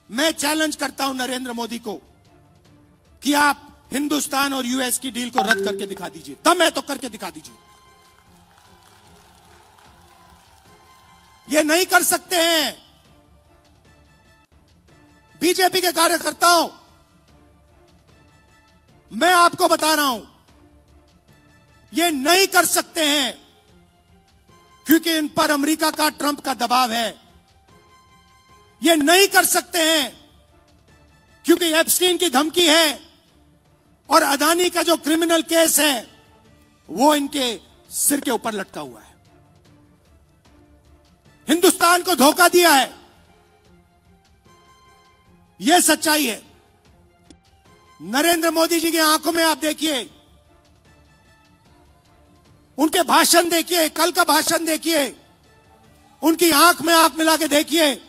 मैं चैलेंज करता हूं नरेंद्र मोदी को कि आप हिंदुस्तान और यूएस की डील को रद्द करके दिखा दीजिए। दम है तो करके दिखा दीजिए। ये नहीं कर सकते हैं। बीजेपी के कार्यकर्ताओं, मैं आपको बता रहा हूं, ये नहीं कर सकते हैं क्योंकि इन पर अमेरिका का, ट्रंप का दबाव है। ये नहीं कर सकते हैं क्योंकि एप्स्टीन की धमकी है और अदानी का जो क्रिमिनल केस है वो इनके सिर के ऊपर लटका हुआ है। हिंदुस्तान को धोखा दिया है, यह सच्चाई है। नरेंद्र मोदी जी की आंखों में आप देखिए, उनके भाषण देखिए, कल का भाषण देखिए, उनकी आंख में आंख मिला के देखिए,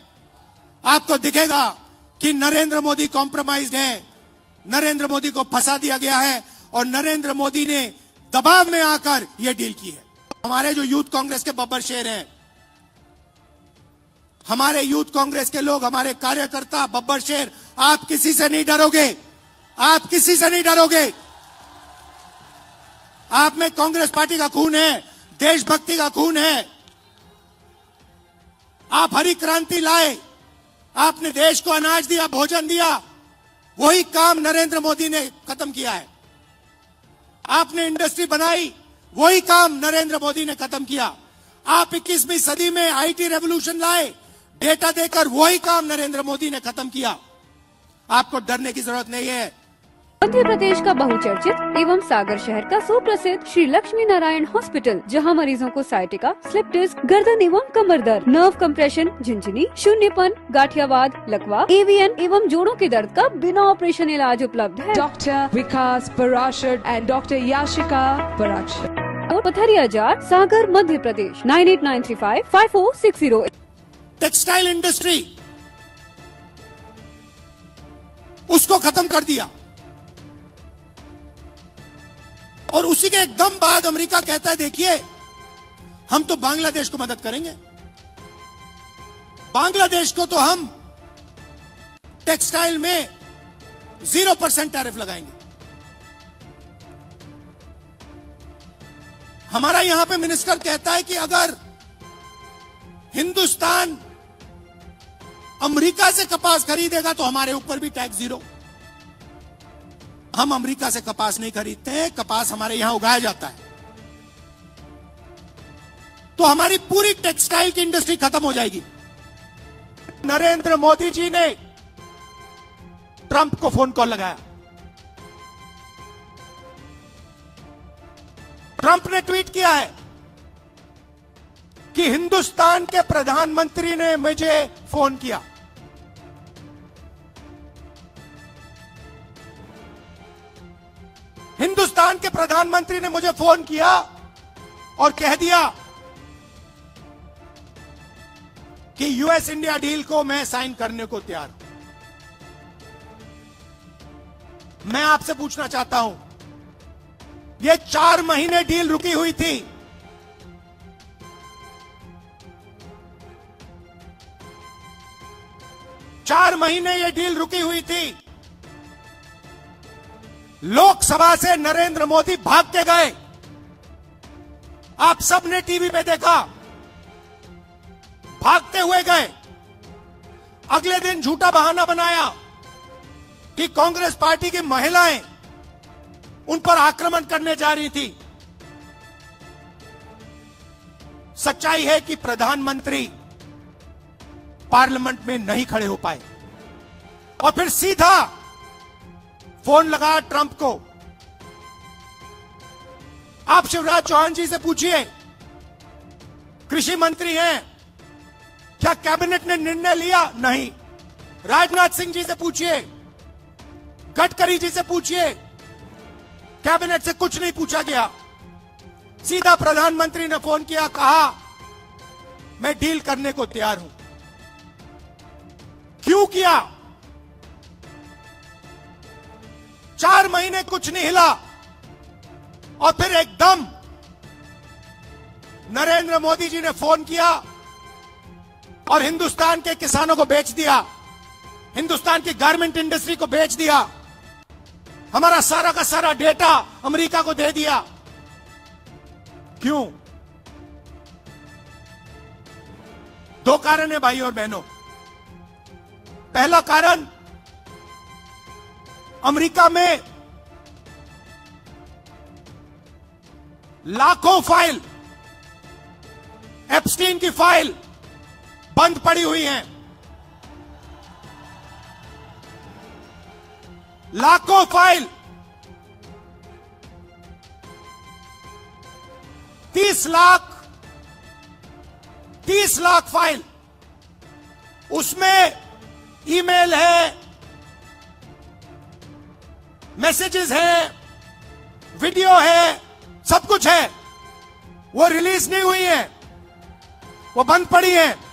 आपको दिखेगा कि नरेंद्र मोदी कॉम्प्रोमाइज्ड है, नरेंद्र मोदी को फंसा दिया गया है और नरेंद्र मोदी ने दबाव में आकर यह डील की है। हमारे जो यूथ कांग्रेस के बब्बर शेर हैं, हमारे यूथ कांग्रेस के लोग, हमारे कार्यकर्ता बब्बर शेर, आप किसी से नहीं डरोगे, आप किसी से नहीं डरोगे। आप में कांग्रेस पार्टी का खून है, देशभक्ति का खून है। आप हरी क्रांति लाए, आपने देश को अनाज दिया, भोजन दिया, वही काम नरेंद्र मोदी ने खत्म किया है। आपने इंडस्ट्री बनाई, वही काम नरेंद्र मोदी ने खत्म किया। आप 21वीं सदी में आईटी रेवोल्यूशन लाए, डेटा देकर, वही काम नरेंद्र मोदी ने खत्म किया। आपको डरने की जरूरत नहीं है। मध्य प्रदेश का बहुचर्चित एवं सागर शहर का सुप्रसिद्ध श्री लक्ष्मी नारायण हॉस्पिटल, जहां मरीजों को साइटिका, स्लिप डिस्क, गर्दन एवं कमर दर्द, नर्व कंप्रेशन, झिंझिनी, शून्यपन, गाठियावाद, लकवा, एवीएन एवं जोड़ों के दर्द का बिना ऑपरेशन इलाज उपलब्ध है। Doctor Vikas Parashar and doctor Yashika Parashar, और पथरिया जार, सागर, मध्य प्रदेश 9893554608। टेक्सटाइल इंडस्ट्री, उसको खत्म कर दिया और उसी के एकदम बाद अमेरिका कहता है, देखिए हम तो बांग्लादेश को मदद करेंगे। बांग्लादेश को तो हम टेक्सटाइल में 0% टैरिफ लगाएंगे। हमारा यहां पे मिनिस्टर कहता है कि अगर हिंदुस्तान अमेरिका से कपास खरीदेगा तो हमारे ऊपर भी टैक्स 0। हम अमेरिका से कपास नहीं खरीदते हैं, कपास हमारे यहां उगाया जाता है। तो हमारी पूरी टेक्सटाइल की इंडस्ट्री खत्म हो जाएगी। नरेंद्र मोदी जी ने ट्रंप को फोन कॉल लगाया। ट्रंप ने ट्वीट किया है कि हिंदुस्तान के प्रधानमंत्री ने मुझे फोन किया। हिंदुस्तान के प्रधानमंत्री ने मुझे फोन किया और कह दिया कि यूएस इंडिया डील को मैं साइन करने को तैयार हूं। मैं आपसे पूछना चाहता हूं, यह 4 महीने डील रुकी हुई थी। चार महीने यह डील रुकी हुई थी। लोकसभा से नरेंद्र मोदी भाग के गए, आप सबने टीवी पे देखा, भागते हुए गए। अगले दिन झूठा बहाना बनाया कि कांग्रेस पार्टी की महिलाएं उन पर आक्रमण करने जा रही थी। सच्चाई है कि प्रधानमंत्री पार्लियामेंट में नहीं खड़े हो पाए और फिर सीधा फोन लगा ट्रंप को। आप शिवराज चौहान जी से पूछिए, कृषि मंत्री हैं, क्या कैबिनेट ने निर्णय लिया? नहीं। राजनाथ सिंह जी से पूछिए, गडकरी जी से पूछिए, कैबिनेट से कुछ नहीं पूछा गया। सीधा प्रधानमंत्री ने फोन किया, कहा मैं डील करने को तैयार हूं। क्यों किया? 4 महीने कुछ नहीं हिला और फिर एकदम नरेंद्र मोदी जी ने फोन किया और हिंदुस्तान के किसानों को बेच दिया। हिंदुस्तान की गारमेंट इंडस्ट्री को बेच दिया, हमारा सारा का सारा डेटा अमेरिका को दे दिया। क्यों? दो कारण है भाई और बहनों। पहला कारण, अमेरिका में लाखों फाइल, एप्स्टीन की फाइल बंद पड़ी हुई हैं। लाखों फाइल, 30 लाख फाइल, उसमें ईमेल है, मैसेजेस हैं, वीडियो है, सब कुछ है। वो रिलीज नहीं हुई है, वो बंद पड़ी है।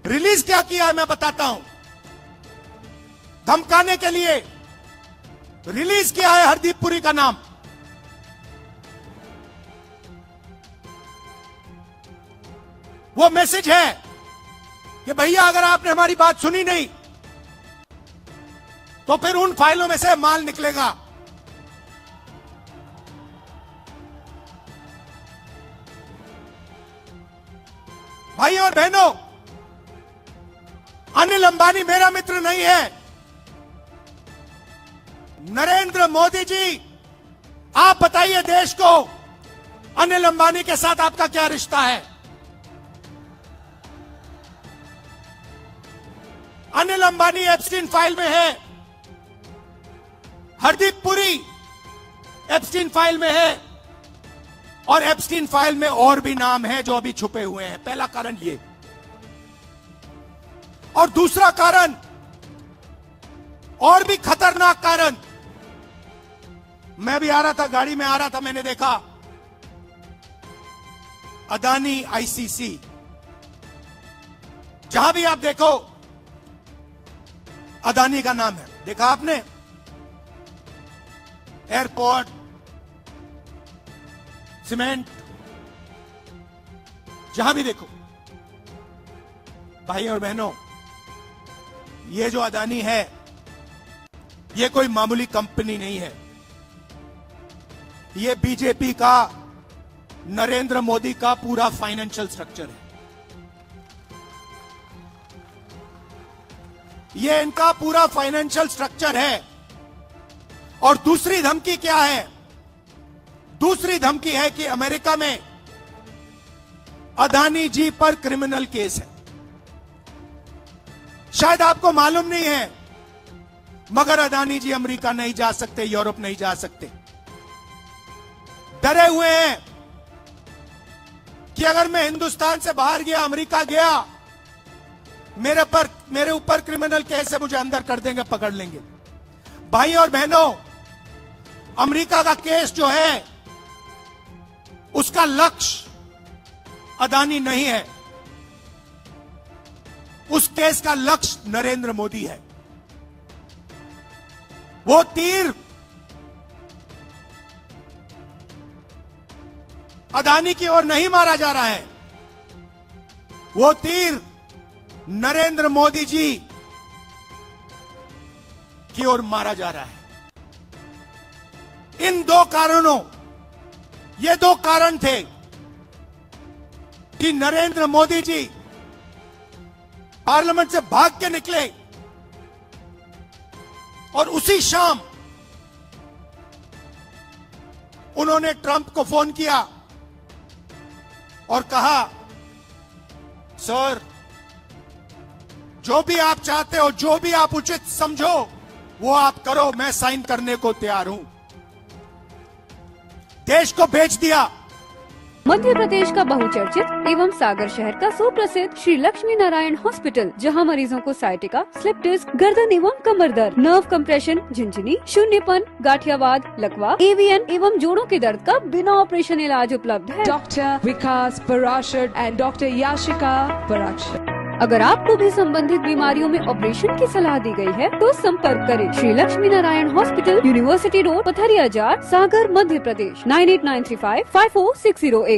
रिलीज क्या किया है मैं बताता हूं। धमकाने के लिए रिलीज किया है हरदीप पुरी का नाम। वो मैसेज है कि भैया अगर आपने हमारी बात सुनी नहीं तो फिर उन फाइलों में से माल निकलेगा। भाई और बहनों, अनिल अंबानी मेरा मित्र नहीं है। नरेंद्र मोदी जी, आप बताइए देश को, अनिल अंबानी के साथ आपका क्या रिश्ता है? अनिल अंबानी एप्स्टीन फाइल में है, हरदीप पुरी एप्स्टीन फाइल में है, और एप्स्टीन फाइल में और भी नाम है जो अभी छुपे हुए हैं। पहला कारण ये। और दूसरा कारण, और भी खतरनाक कारण, मैं भी आ रहा था, गाड़ी में आ रहा था, मैंने देखा अदानी आईसीसी, जहां भी आप देखो अदानी का नाम है। देखा आपने? एयरपोर्ट, सीमेंट, जहां भी देखो। भाई और बहनों, ये जो अदानी है, ये कोई मामूली कंपनी नहीं है। ये बीजेपी का, नरेंद्र मोदी का पूरा फाइनेंशियल स्ट्रक्चर है। ये इनका पूरा फाइनेंशियल स्ट्रक्चर है। और दूसरी धमकी क्या है? दूसरी धमकी है कि अमेरिका में अदानी जी पर क्रिमिनल केस है। शायद आपको मालूम नहीं है, मगर अदानी जी अमेरिका नहीं जा सकते, यूरोप नहीं जा सकते। डरे हुए हैं कि अगर मैं हिंदुस्तान से बाहर गया, अमेरिका गया, मेरे ऊपर क्रिमिनल केस है, मुझे अंदर कर देंगे, पकड़ लेंगे। भाई और बहनों, अमेरिका का केस जो है, उसका लक्ष्य अदानी नहीं है। उस केस का लक्ष्य नरेंद्र मोदी है। वो तीर अदानी की ओर नहीं मारा जा रहा है, वो तीर नरेंद्र मोदी जी की ओर मारा जा रहा है। इन दो कारणों, ये दो कारण थे कि नरेंद्र मोदी जी पार्लियामेंट से भाग के निकले और उसी शाम उन्होंने ट्रंप को फोन किया और कहा, सर, जो भी आप चाहते हो, जो भी आप उचित समझो, वो आप करो, मैं साइन करने को तैयार हूं। देश को बेच दिया। मध्य प्रदेश का बहुचर्चित एवं सागर शहर का सुप्रसिद्ध श्री लक्ष्मी नारायण हॉस्पिटल, जहां मरीजों को साइटिका, स्लिप डिस्क, गर्दन एवं कमर दर्द, नर्व कंप्रेशन, झिंझनी, शून्यपन, गाठियावाद, लकवा, एवीएन एवं जोड़ों के दर्द का बिना ऑपरेशन इलाज उपलब्ध है। Dr. Vikas Parashar and Dr. Yashika Parashar. अगर आपको भी संबंधित बीमारियों में ऑपरेशन की सलाह दी गई है तो संपर्क करें Shri Lakshmi Narayan hospital, university road, Pathariya Jar, Sagar, Madhya Pradesh 9893554608।